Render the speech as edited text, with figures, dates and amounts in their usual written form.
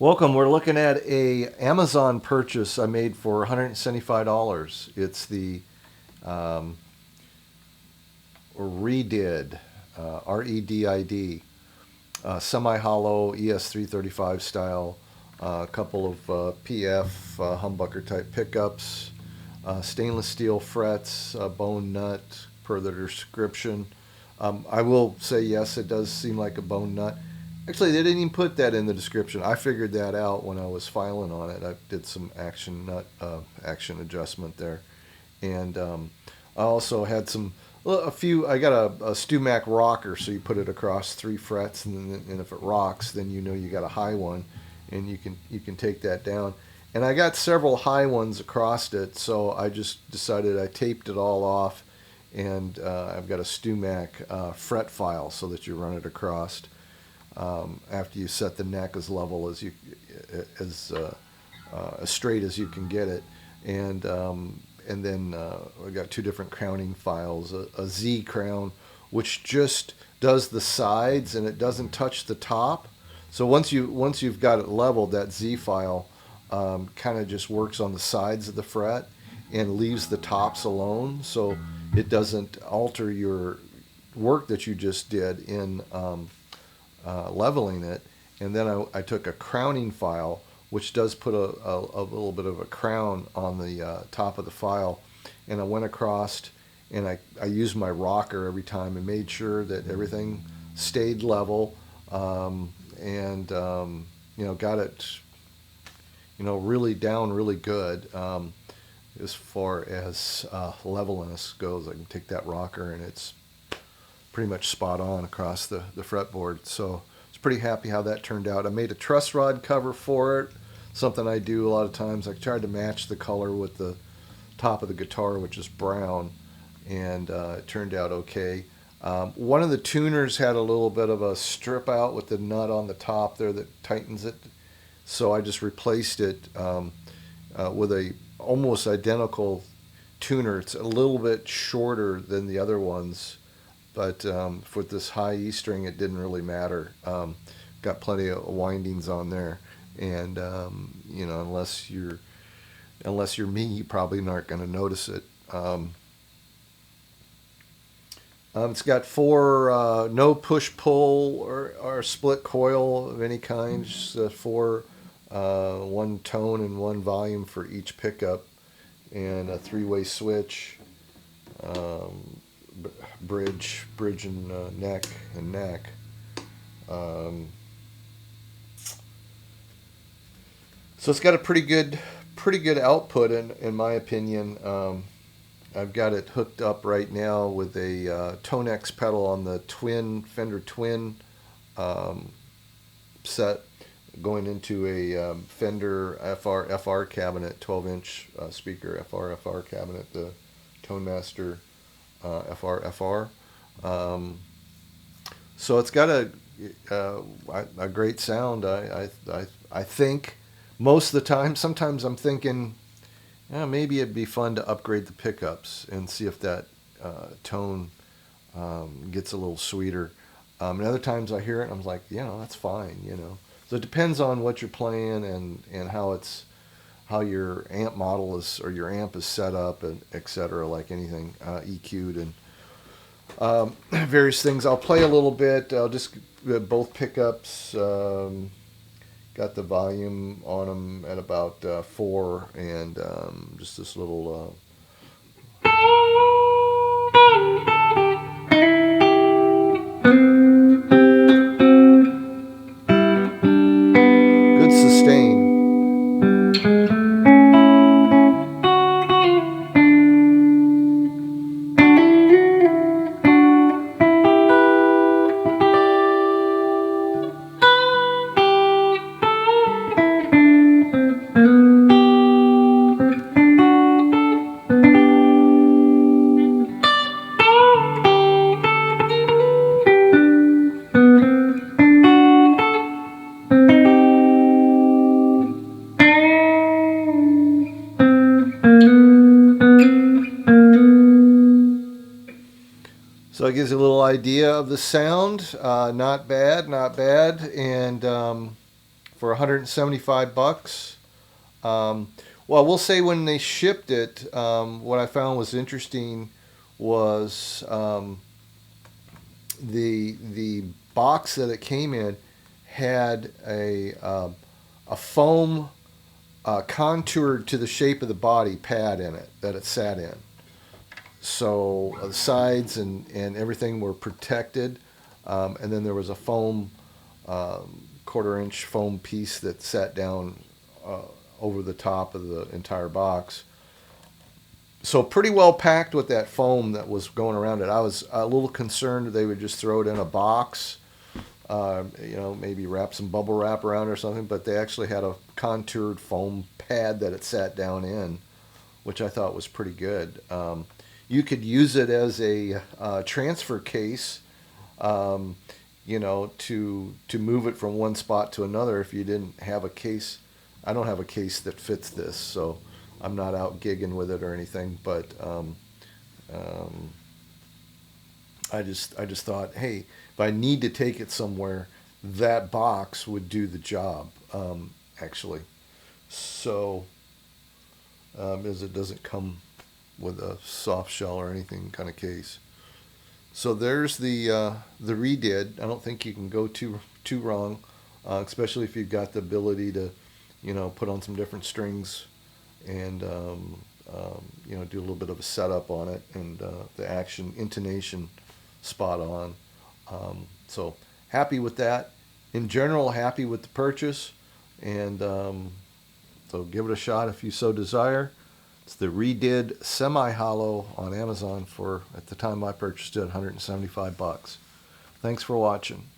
Welcome. We're looking at a Amazon purchase I made for $175. It's the um, Redid, Redid, semi-hollow ES335 style, a couple of PF humbucker type pickups, stainless steel frets, bone nut per the description. I will say yes, it does seem like a bone nut. Actually, they didn't even put that in the description. I figured that out when I was filing on it. I did some action adjustment there, and I also had a few. I got a StewMac rocker, so you put it across 3 frets, and if it rocks, then you know you got a high one, and you can take that down. And I got several high ones across it, so I just decided I taped it all off, and I've got a StewMac fret file so that you run it across after you set the neck as level as straight as you can get it, and then we got 2 different crowning files: a Z crown, which just does the sides and it doesn't touch the top. So once you've got it leveled, that Z file kind of just works on the sides of the fret and leaves the tops alone, so it doesn't alter your work that you just did in leveling it. And then I took a crowning file, which does put a little bit of a crown on the top of the file, and I went across and I used my rocker every time and made sure that everything stayed level, and got it really down really good. As far as levelness goes, I can take that rocker and it's pretty much spot on across the fretboard. So I was pretty happy how that turned out. I made a truss rod cover for it, something I do a lot of times. I tried to match the color with the top of the guitar, which is brown, and it turned out okay. One of the tuners had a little bit of a strip out with the nut on the top there that tightens it, so I just replaced it with a almost identical tuner. It's a little bit shorter than the other ones, but for this high E string, it didn't really matter. Got plenty of windings on there, and unless you're me, you probably aren't going to notice it. It's got 4 no push pull or split coil of any kind. Just 4 1 tone and 1 volume for each pickup, and a 3-way switch. Bridge and neck and neck. So it's got a pretty good output in my opinion. I've got it hooked up right now with a Tonex pedal on the Fender Twin set, going into a Fender FR cabinet, 12-inch speaker FR cabinet, the Tone Master FR. So it's got a great sound. I think most of the time. Sometimes I'm thinking, maybe it'd be fun to upgrade the pickups and see if that tone gets a little sweeter. And other times I hear it and I'm like, that's fine. So it depends on what you're playing and how your amp model is, or your amp is set up, and etc. Like anything, EQ'd and various things. I'll play a little bit. I'll just both pickups. Got the volume on them at about 4, and just this little. Good sustain. So it gives you a little idea of the sound. Not bad, not bad. And for 175 bucks. Well, we'll say when they shipped it, what I found was interesting was the box that it came in had a foam contoured to the shape of the body pad in it that it sat in. So the sides and everything were protected, and then there was a foam quarter-inch foam piece that sat down over the top of the entire box. So pretty well packed with that foam that was going around it. I was a little concerned they would just throw it in a box, maybe wrap some bubble wrap around it or something, but they actually had a contoured foam pad that it sat down in, which I thought was pretty good. You could use it as a transfer case, to move it from one spot to another if you didn't have a case. I don't have a case that fits this, so I'm not out gigging with it or anything. But I just thought, hey, if I need to take it somewhere, that box would do the job, actually. So, as it doesn't come with a soft shell or anything kind of case. So there's the Redid. I don't think you can go too wrong, especially if you've got the ability to, put on some different strings and do a little bit of a setup on it, and the action intonation spot on. So happy with that. In general, happy with the purchase, and so give it a shot if you so desire. It's the Redid semi-hollow on Amazon for, at the time I purchased it, 175 bucks. Thanks for watching.